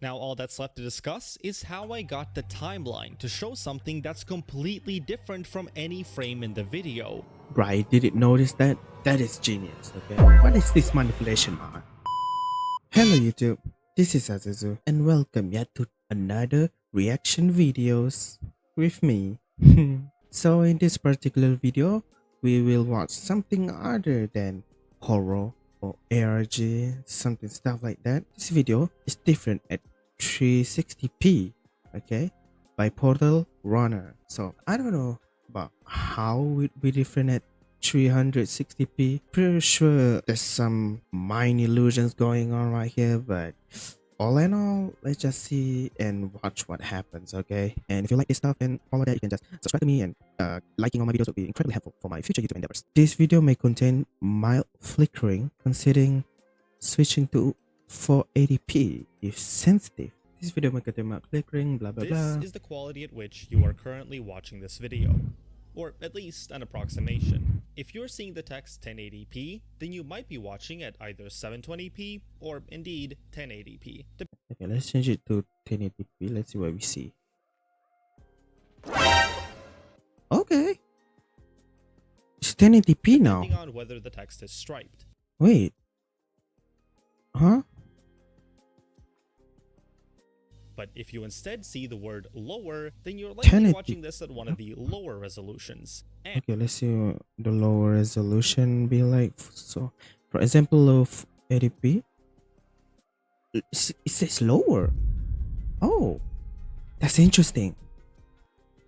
Now all that's left to discuss is how I got the timeline to show something that's completely different from any frame in the video. Right, did it notice that? That is genius, okay? What is this manipulation, man? Hello YouTube, this is Asuzu and welcome yet to another reaction videos with me. So in this particular video, we will watch something other than horror or ARG, something stuff like that. This video is different at 360p, okay, by Portal Runner. So I don't know about how it would be different at 360p. Pretty sure there's some mind illusions going on right here, but all in all, let's just see and watch what happens, okay? And if you like this stuff and all of that, you can just subscribe to me, and liking all my videos would be incredibly helpful for my future YouTube endeavors. This video may contain mild flickering, considering switching to 480p if sensitive. This video may contain mild flickering, blah blah blah. This is the quality at which you are currently watching this video, or at least an approximation. If you're seeing the text 1080p, then you might be watching at either 720p or indeed 1080p. Okay, let's change it to 1080p. Let's see what we see. Okay, it's 1080p now. Depending on whether the text is striped. Wait, huh? But if you instead see the word lower, then you're 1080p. likely watching this at one of the lower resolutions. And Okay, let's see what the lower resolution be like. So, for example, of 80p, it says lower. Oh, that's interesting.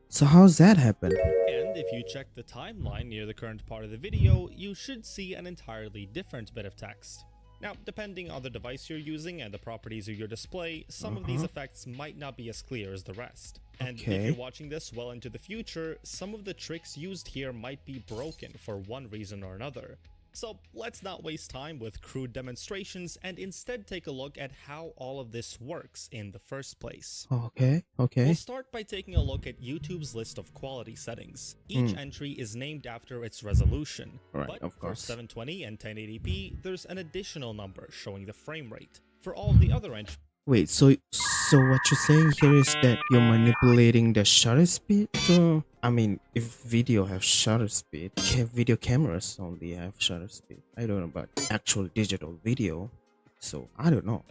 So how's that happen? And if you check the timeline near the current part of the video, you should see an entirely different bit of text. Now, depending on the device you're using and the properties of your display, some of these effects might not be as clear as the rest. And if Okay. you're watching this well into the future, some of the tricks used here might be broken for one reason or another. So let's not waste time with crude demonstrations and instead take a look at how all of this works in the first place. Okay, okay. We'll start by taking a look at YouTube's list of quality settings. Each entry is named after its resolution, Right, but of course. for 720 and 1080p, there's an additional number showing the frame rate. For all of the other entries, Wait, so what you're saying here is that you're manipulating the shutter speed? So, I mean, if video have shutter speed, video cameras only have shutter speed. I don't know about actual digital video, so I don't know.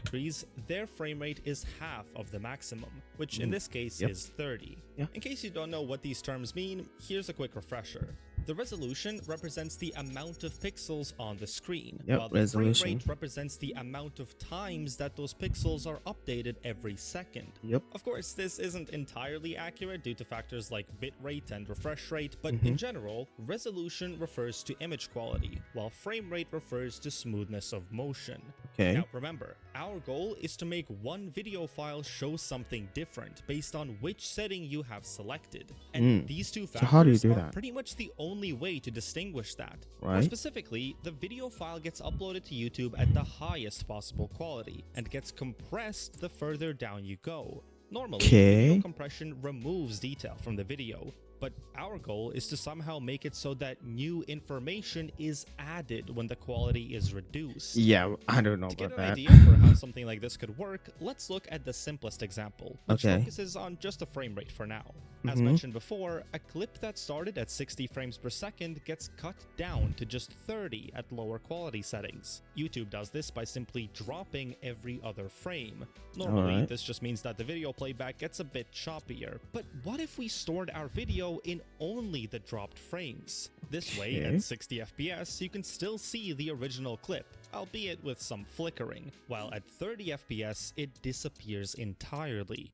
their frame rate is half of the maximum, which in this case Yep. is 30. Yeah. In case you don't know what these terms mean, here's a quick refresher. The resolution represents the amount of pixels on the screen, Yep, while the resolution. frame rate represents the amount of times that those pixels are updated every second. Yep. Of course, this isn't entirely accurate due to factors like bitrate and refresh rate, but in general, resolution refers to image quality, while frame rate refers to smoothness of motion. Okay. Now remember, our goal is to make one video file show something different based on which setting you have selected. And these two factors how do you do are that? pretty much the only way to distinguish that. More Right. specifically, the video file gets uploaded to YouTube at the highest possible quality and gets compressed the further down you go. Normally, Okay. video compression removes detail from the video, but our goal is to somehow make it so that new information is added when the quality is reduced. Yeah, I don't know To get about an that. idea for how something like this could work, let's look at the simplest example, which Okay. focuses on just the frame rate for now. As mentioned before, a clip that started at 60 frames per second gets cut down to just 30 at lower quality settings. YouTube does this by simply dropping every other frame. Normally, Alright. this just means that the video playback gets a bit choppier. But what if we stored our video in only the dropped frames? This way, Okay. at 60 FPS, you can still see the original clip, albeit with some flickering, while at 30 FPS, it disappears entirely.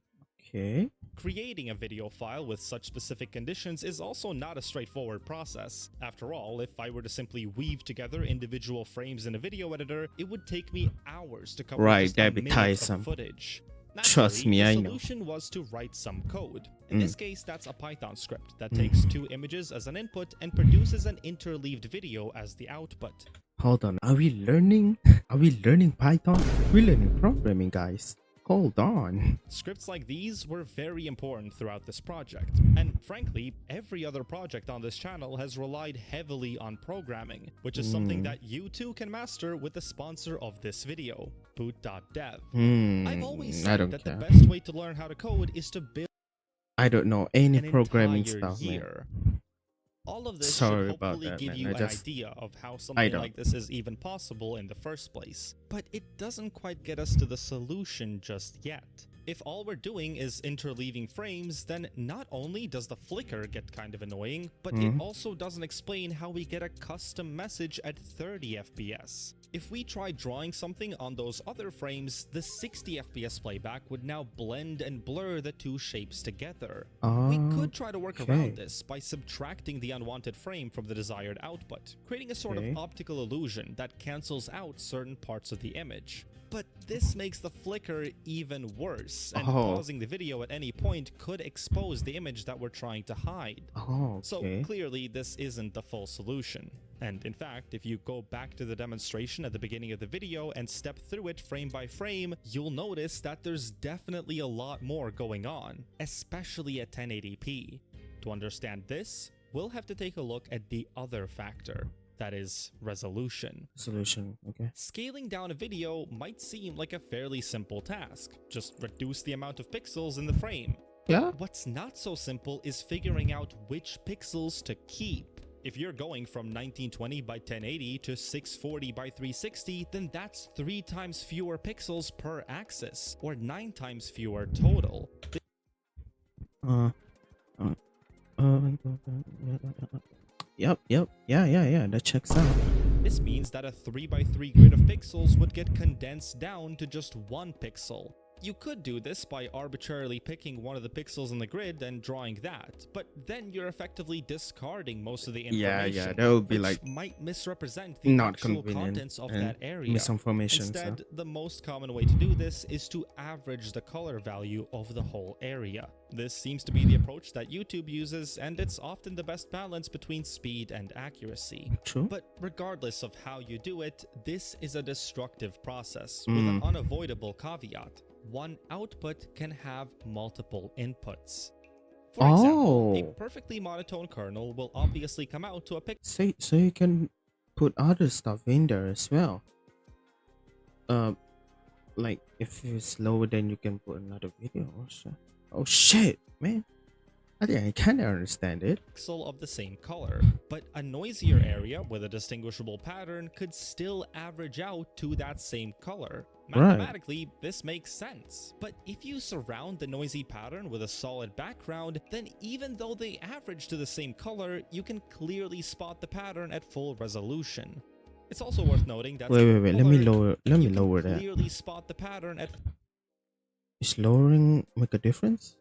Okay. Creating a video file with such specific conditions is also not a straightforward process. After all, if I were to simply weave together individual frames in a video editor, it would take me hours to cover Right, just a that'd be minute tiresome. of footage. Trust Naturally, me, the I know. solution was to write some code. In this case, that's a Python script that takes two images as an input and produces an interleaved video as the output. Hold on, are we learning? Are we learning Python? We're learning programming, guys. Hold on. Scripts like these were very important throughout this project, and frankly, every other project on this channel has relied heavily on programming, which is something that you too can master with the sponsor of this video, boot.dev. I've always said that the best way to learn how to code is to build I don't know any an programming entire stuff, year. man. All of this Sorry should about hopefully that, give man. you I an just- idea of how something don't. like this is even possible in the first place. But it doesn't quite get us to the solution just yet. If all we're doing is interleaving frames, then not only does the flicker get kind of annoying, but it also doesn't explain how we get a custom message at 30 FPS. If we try drawing something on those other frames, the 60 FPS playback would now blend and blur the two shapes together. We could try to work around this by subtracting the unwanted frame from the desired output, creating a sort of optical illusion that cancels out certain parts of the image. But this makes the flicker even worse, and pausing the video at any point could expose the image that we're trying to hide. So clearly this isn't the full solution. And in fact, if you go back to the demonstration at the beginning of the video and step through it frame by frame, you'll notice that there's definitely a lot more going on, especially at 1080p. To understand this, we'll have to take a look at the other factor. That is resolution. Okay. Scaling down a video might seem like a fairly simple task. Just reduce the amount of pixels in the frame. Yeah. What's not so simple is figuring out which pixels to keep. If you're going from 1920 by 1080 to 640 by 360, then that's 3 times fewer pixels per axis, or 9 times fewer total. Yep. Yeah, that checks out. This means that a 3x3 grid of pixels would get condensed down to just 1 pixel. You could do this by arbitrarily picking one of the pixels in the grid and drawing that, but then you're effectively discarding most of the information. Yeah, that would be like might misrepresent the not actual convenient contents of and that area. misinformation. Instead, the most common way to do this is to average the color value of the whole area. This seems to be the approach that YouTube uses, and it's often the best balance between speed and accuracy. True. But regardless of how you do it, this is a destructive process with an unavoidable caveat. One output can have multiple inputs. For example, a perfectly monotone kernel will obviously come out to a pixel. So you can put other stuff in there as well. Like if it's lower, then you can put another video. Oh shit, man. I think I kind of understand it. Pixel of the same color, but a noisier area with a distinguishable pattern could still average out to that same color. Mathematically, this makes sense. But if you surround the noisy pattern with a solid background, then even though they average to the same color, you can clearly spot the pattern at full resolution. It's also worth noting that wait, let me lower that. Clearly spot the pattern at is lowering make a difference?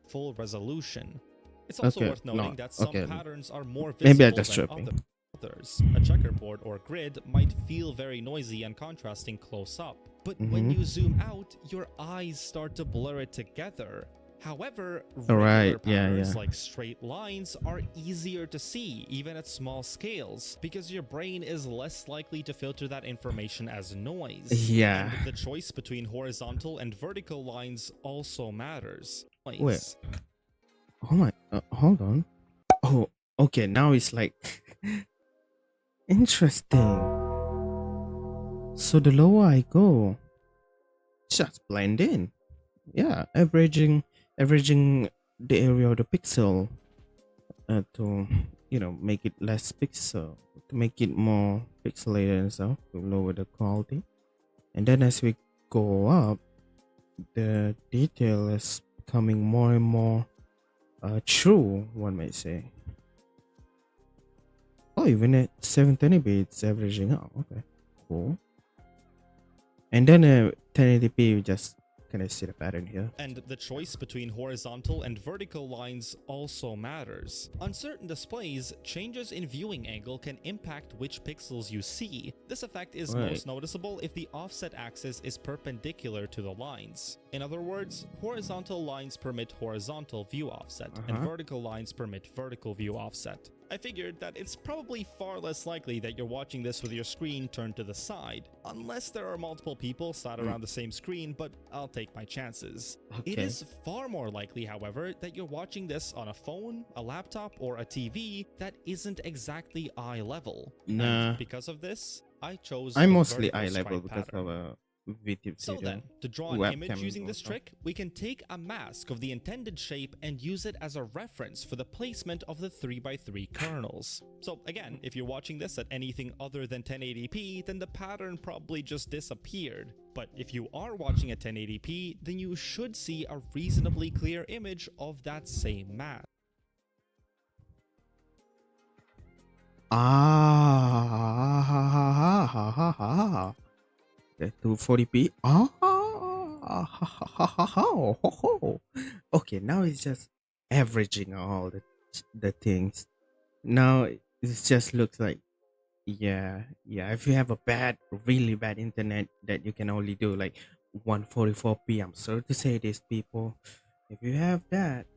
Full resolution. It's also worth noting that some patterns are more Maybe I visible just than tripping. others. A checkerboard or grid might feel very noisy and contrasting close up, but when you zoom out, your eyes start to blur it together. However, regular patterns like straight lines are easier to see even at small scales because your brain is less likely to filter that information as noise. Yeah. And the choice between horizontal and vertical lines also matters. Wait. Oh my, hold on. Oh, okay, now it's like interesting. So the lower I go, just blend in. Yeah, averaging the area of the pixel to make it less pixel, to make it more pixelated and stuff, to lower the quality. And then as we go up, the detail is becoming more and more true, one might say. Oh, even at 720p it's averaging out. Okay, cool. And then 1080p, you just kind of see the pattern here. And the choice between horizontal and vertical lines also matters. On certain displays, changes in viewing angle can impact which pixels you see. This effect is most noticeable if the offset axis is perpendicular to the lines. In other words, horizontal lines permit horizontal view offset, and vertical lines permit vertical view offset. I figured that it's probably far less likely that you're watching this with your screen turned to the side, unless there are multiple people sat around the same screen, but I'll take my chances. It Okay. is far more likely, however, that you're watching this on a phone, a laptop, or a TV that isn't exactly eye level. Nah. And because of this, I chose I'm the mostly vertical eye stripe level because pattern. of a video. So then, to draw an webcam image using this also. trick, we can take a mask of the intended shape and use it as a reference for the placement of the 3x3 kernels. So again, if you're watching this at anything other than 1080p, then the pattern probably just disappeared. But if you are watching at 1080p, then you should see a reasonably clear image of that same mask. The 240p. Okay, now it's just averaging all the things. Now it just looks like, yeah. If you have a really bad internet that you can only do like 144p, I'm sorry to say this, people. If you have that,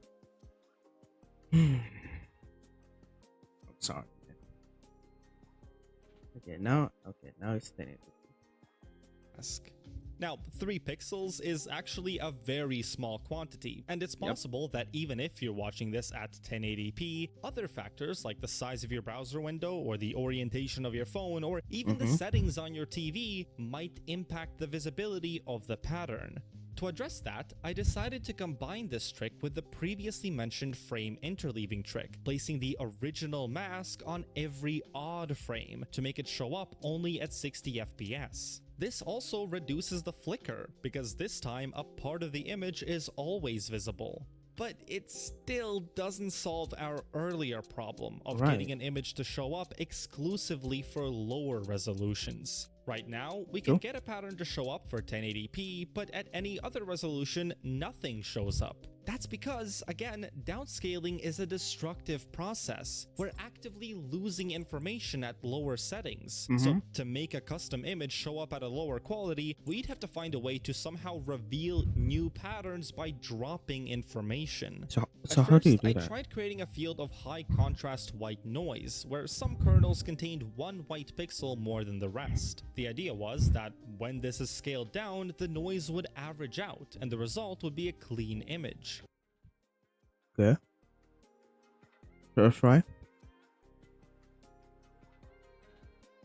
I'm sorry. Okay, now it's 1080p. Now, 3 pixels is actually a very small quantity, and it's possible that even if you're watching this at 1080p, other factors like the size of your browser window or the orientation of your phone or even the settings on your TV might impact the visibility of the pattern. To address that, I decided to combine this trick with the previously mentioned frame interleaving trick, placing the original mask on every odd frame to make it show up only at 60 FPS. This also reduces the flicker, because this time a part of the image is always visible. But it still doesn't solve our earlier problem of getting an image to show up exclusively for lower resolutions. Right now, we can get a pattern to show up for 1080p, but at any other resolution, nothing shows up. That's because, again, downscaling is a destructive process. We're actively losing information at lower settings. So to make a custom image show up at a lower quality, we'd have to find a way to somehow reveal new patterns by dropping information. So how do you do that? I tried creating a field of high contrast white noise, where some kernels contained one white pixel more than the rest. The idea was that when this is scaled down, the noise would average out, and the result would be a clean image. Okay. That's right.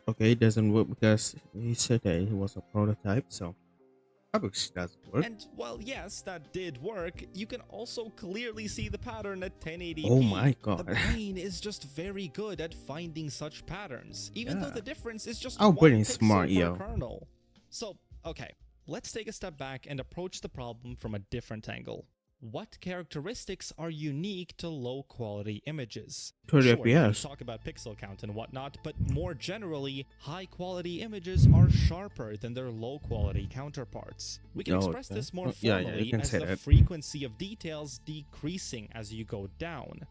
Okay, it doesn't work because he said that it was a prototype, so obviously it doesn't work. And while yes, that did work, you can also clearly see the pattern at 1080p. Oh my god. The brain is just very good at finding such patterns, even though the difference is just our one brain is pixel smart, per yo. kernel. So, okay, let's take a step back and approach the problem from a different angle. What characteristics are unique to low-quality images? 30 Sure, you can FPS. talk about pixel count and whatnot, but more generally, high-quality images are sharper than their low-quality counterparts. We can express this more formally as the frequency of details decreasing as you go down.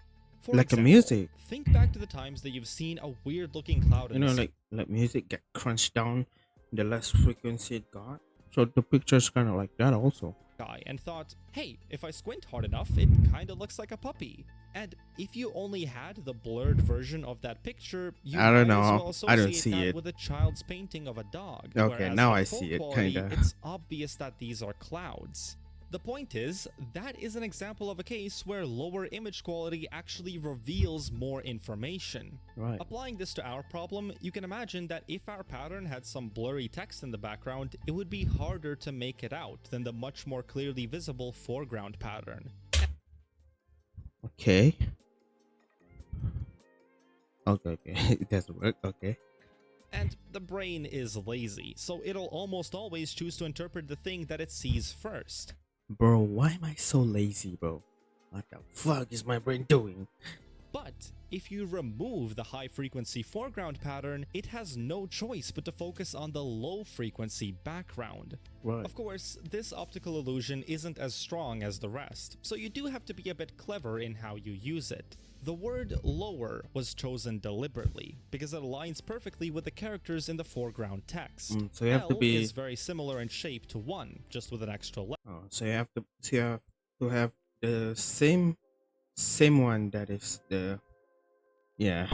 For like example, a music. think back to the times that you've seen a weird-looking cloud in You know, the like music get crunched down, the less frequency it got. So the picture's kind of like that also. sky and thought, hey, if I squint hard enough, it kinda looks like a puppy. And if you only had the blurred version of that picture, you I don't might as know. well I don't associate see that it. with a child's painting of a dog. Okay, Whereas now at I full see it, quality, kinda. It's obvious that these are clouds. The point is, that is an example of a case where lower image quality actually reveals more information. Right. Applying this to our problem, you can imagine that if our pattern had some blurry text in the background, it would be harder to make it out than the much more clearly visible foreground pattern. Okay. Okay. It doesn't work. Okay. And the brain is lazy, so it'll almost always choose to interpret the thing that it sees first. Bro, why am I so lazy, bro? What the fuck is my brain doing? But if you remove the high frequency foreground pattern, it has no choice but to focus on the low frequency background. Right. Of course, this optical illusion isn't as strong as the rest, so you do have to be a bit clever in how you use it. The word lower was chosen deliberately because it aligns perfectly with the characters in the foreground text. So you have to be is very similar in shape to 1, just with an extra letter. so you have to have the same one that is the Yeah.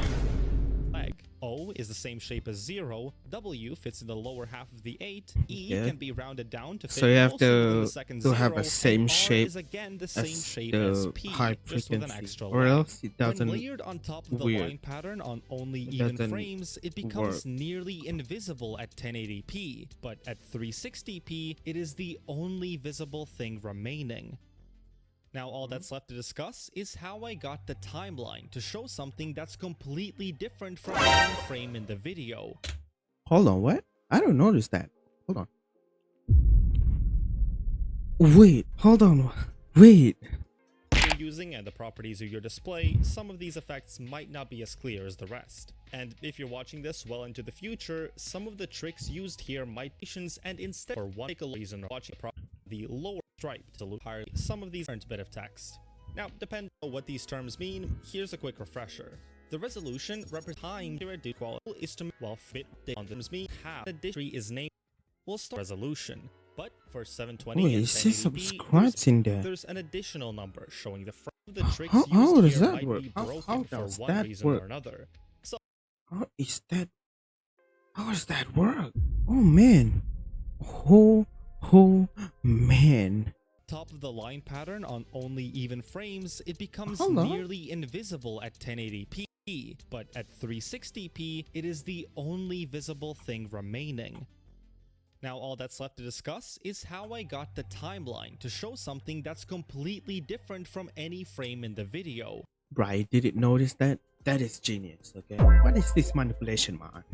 Leg. O is the same shape as 0, W fits in the lower half of the 8, E Okay. can be rounded down to So fit you have closer within the to second have 0, a same and R shape is again the same as shape as the high P, just with an frequency, extra or leg. else it When doesn't layered on top of the weird. line pattern on only It even doesn't frames, it becomes nearly invisible at 1080p, but at 360p, it is the only visible thing remaining. Now all that's left to discuss is how I got the timeline to show something that's completely different from one frame in the video. Hold on, what? I don't notice that. Hold on. Wait, hold on. Wait. You're using and the properties of your display, some of these effects might not be as clear as the rest. And if you're watching this well into the future, some of the tricks used here might be and instead for one particular reason watching the lower stripe to loop higher some of these aren't a bit of text. Now, depending on what these terms mean, here's a quick refresher. The resolution represents time to reduce quality is to while fit on terms mean how the tree is named. We'll start resolution. But for 720 Wait, and is there some 1080p, scribes in there? there's an additional number showing the front of the tricks How used does here that might work? be How broken for does one that reason work? or another. So How is that? How does that work? Oh man. Oh man. top of the line pattern on only even frames, it becomes Hold on. nearly invisible at 1080p, but at 360p, it is the only visible thing remaining. Now all that's left to discuss is how I got the timeline to show something that's completely different from any frame in the video. Right, didn't notice that? That is genius, okay? What is this manipulation, man?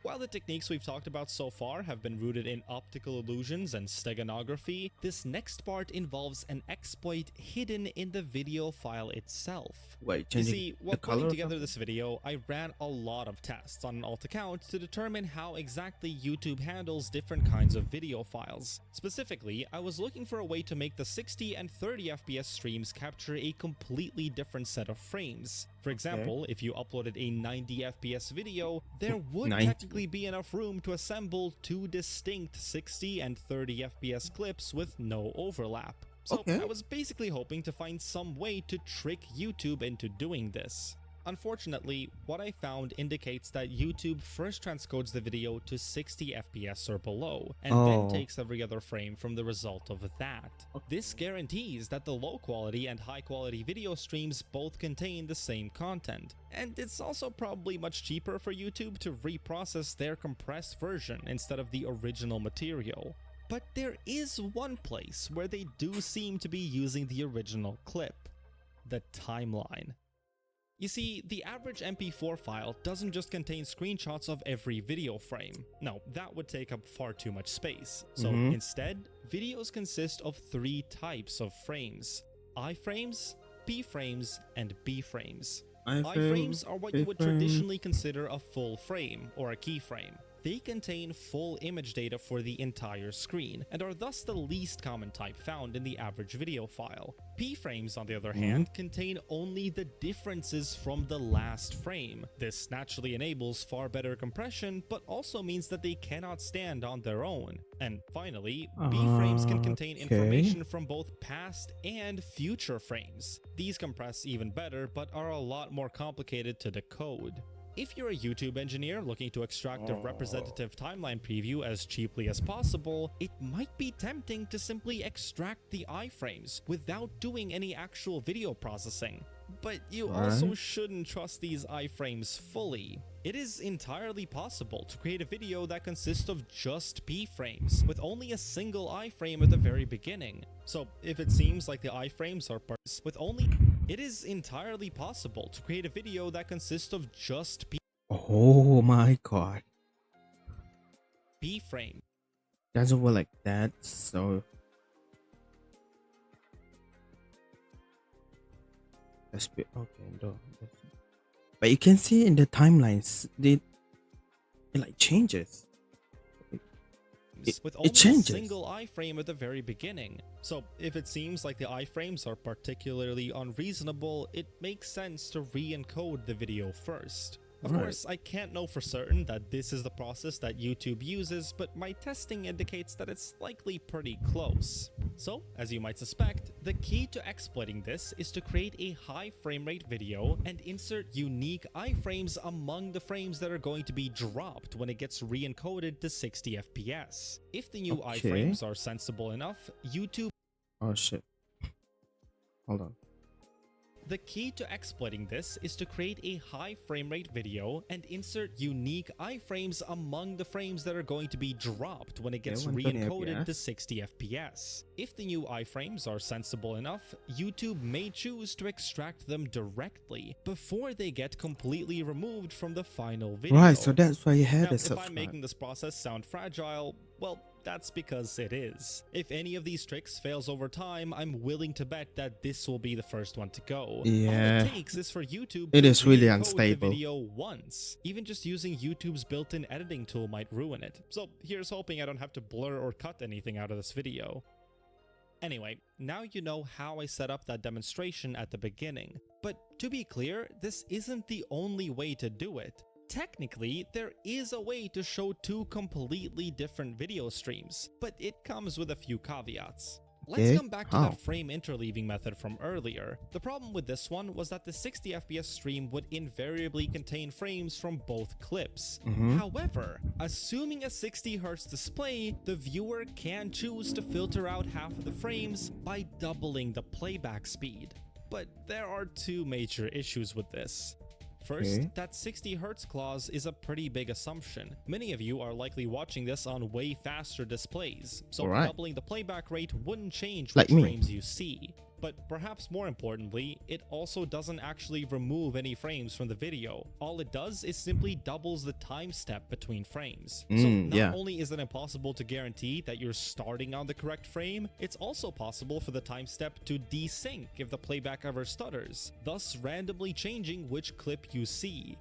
While the techniques we've talked about so far have been rooted in optical illusions and steganography, this next part involves an exploit hidden in the video file itself. Wait, You changing see, the while color putting or together something? this video, I ran a lot of tests on an alt account to determine how exactly YouTube handles different kinds of video files. Specifically, I was looking for a way to make the 60 and 30 FPS streams capture a completely different set of frames. For example, if you uploaded a 90 FPS video, there would 90. technically be enough room to assemble two distinct 60 and 30 FPS clips with no overlap. So Okay. I was basically hoping to find some way to trick YouTube into doing this. Unfortunately, what I found indicates that YouTube first transcodes the video to 60 FPS or below, and then Oh. takes every other frame from the result of that. This guarantees that the low quality and high quality video streams both contain the same content. And it's also probably much cheaper for YouTube to reprocess their compressed version instead of the original material. But there is one place where they do seem to be using the original clip: the timeline. You see, the average MP4 file doesn't just contain screenshots of every video frame. No, that would take up far too much space. So instead, videos consist of three types of frames: iframes, p-frames, and b-frames. Iframes are what you would traditionally consider a full frame, or a keyframe. They contain full image data for the entire screen, and are thus the least common type found in the average video file. P-frames, on the other hand, contain only the differences from the last frame. This naturally enables far better compression, but also means that they cannot stand on their own. And finally, B-frames can contain information from both past and future frames. These compress even better, but are a lot more complicated to decode. If you're a YouTube engineer looking to extract a representative timeline preview as cheaply as possible, it might be tempting to simply extract the iframes without doing any actual video processing. But you also shouldn't trust these iframes fully. It is entirely possible to create a video that consists of just p-frames, with only a single iframe at the very beginning. So if it seems like the iframes are parts with only... It is entirely possible to create a video that consists of just Oh my god. p-frames. Doesn't work like that, so that's okay. No, but you can see in the timelines, it like changes. With only a changes. single iframe at the very beginning. So if it seems like the iframes are particularly unreasonable, it makes sense to re-encode the video first. Of course, I can't know for certain that this is the process that YouTube uses, but my testing indicates that it's likely pretty close. So, as you might suspect, the key to exploiting this is to create a high frame rate video and insert unique iframes among the frames that are going to be dropped when it gets re-encoded to 60 FPS. If the new iframes are sensible enough, YouTube... Oh shit. Hold on. The key to exploiting this is to create a high frame rate video and insert unique iframes among the frames that are going to be dropped when it gets re-encoded to 60 FPS. If the new iframes are sensible enough, YouTube may choose to extract them directly before they get completely removed from the final video. Right, so that's why you had it. If I'm making this process sound fragile, well, that's because it is. If any of these tricks fails over time, I'm willing to bet that this will be the first one to go. Yeah. All it takes is for YouTube it to is really re-encode unstable. the video once. Even just using YouTube's built-in editing tool might ruin it. So here's hoping I don't have to blur or cut anything out of this video. Anyway, now you know how I set up that demonstration at the beginning. But to be clear, this isn't the only way to do it. Technically, there is a way to show two completely different video streams, but it comes with a few caveats. Let's come back to that frame interleaving method from earlier. The problem with this one was that the 60 FPS stream would invariably contain frames from both clips. However, assuming a 60Hz display, the viewer can choose to filter out half of the frames by doubling the playback speed. But there are two major issues with this. First, that 60Hz clause is a pretty big assumption. Many of you are likely watching this on way faster displays, so doubling the playback rate wouldn't change which frames you see. But perhaps more importantly, it also doesn't actually remove any frames from the video. All it does is simply doubles the time step between frames. So not only is it impossible to guarantee that you're starting on the correct frame, it's also possible for the time step to desync if the playback ever stutters, thus randomly changing which clip you see.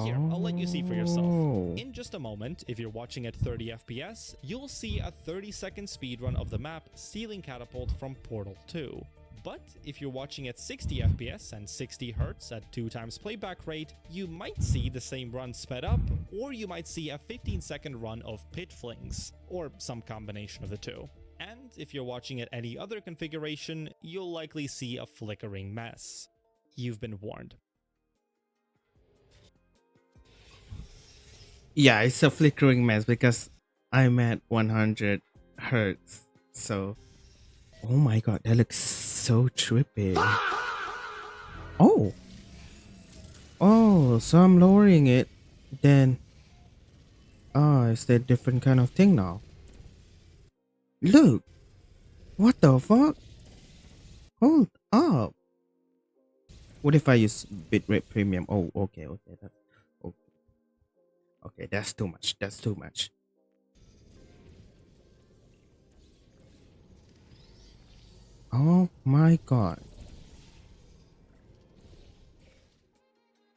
Here, I'll let you see for yourself. In just a moment, if you're watching at 30 FPS, you'll see a 30-second speedrun of the map Ceiling Catapult from Portal 2. But if you're watching at 60 FPS and 60 Hz at 2 times playback rate, you might see the same run sped up, or you might see a 15-second run of pit flings, or some combination of the two. And if you're watching at any other configuration, you'll likely see a flickering mess. You've been warned. Yeah, it's a flickering mess because I'm at 100 Hz, so... Oh my god, that looks so trippy. Oh, so I'm lowering it, then is that different kind of thing now? Look, what the fuck? Hold up. What if I use bitrate premium? Oh, okay, that's okay, that's too much. Oh my god.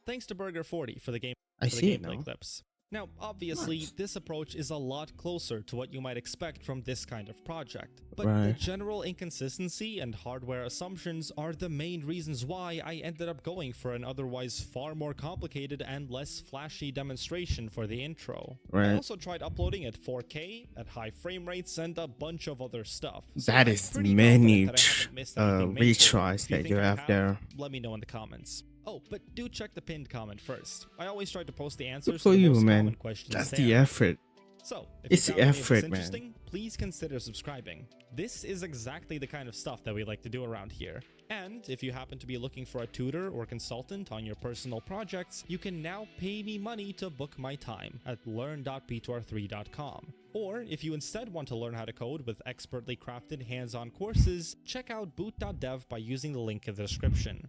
Thanks to Burger40 for the gameplay clips. Now, obviously, this approach is a lot closer to what you might expect from this kind of project, but the general inconsistency and hardware assumptions are the main reasons why I ended up going for an otherwise far more complicated and less flashy demonstration for the intro. I also tried uploading at 4K, at high frame rates, and a bunch of other stuff. So that is many retries that you have there. Let me know in the comments. Oh, but do check the pinned comment first. I always try to post the answers to the most common man. questions. That's the effort. So, if it's you the effort, man. Please consider subscribing. This is exactly the kind of stuff that we like to do around here. And if you happen to be looking for a tutor or consultant on your personal projects, you can now pay me money to book my time at learn.p2r3.com. Or if you instead want to learn how to code with expertly crafted hands-on courses, check out boot.dev by using the link in the description.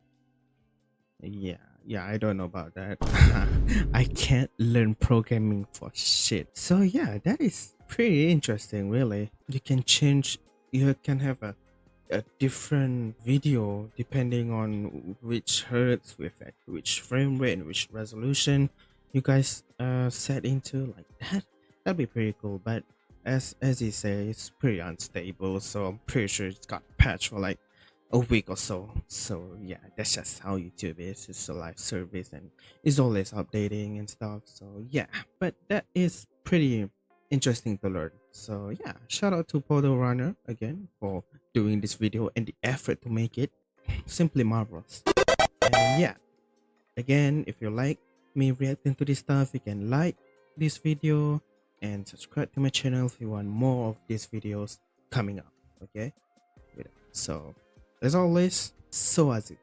Yeah, I don't know about that. I can't learn programming for shit. So yeah, that is pretty interesting, really. You can have a different video depending on which hertz with which frame rate and which resolution you guys set into, like that. That'd be pretty cool, but as you say, it's pretty unstable, so I'm pretty sure it's got patched for like a week or so. So yeah, that's just how YouTube is. It's a live service and it's always updating and stuff. So yeah, but that is pretty interesting to learn. So yeah, shout out to Podo Runner again for doing this video and the effort to make it simply marvelous. And yeah, again, if you like me reacting to this stuff, you can like this video and subscribe to my channel if you want more of these videos coming up. Okay, so as always, so as it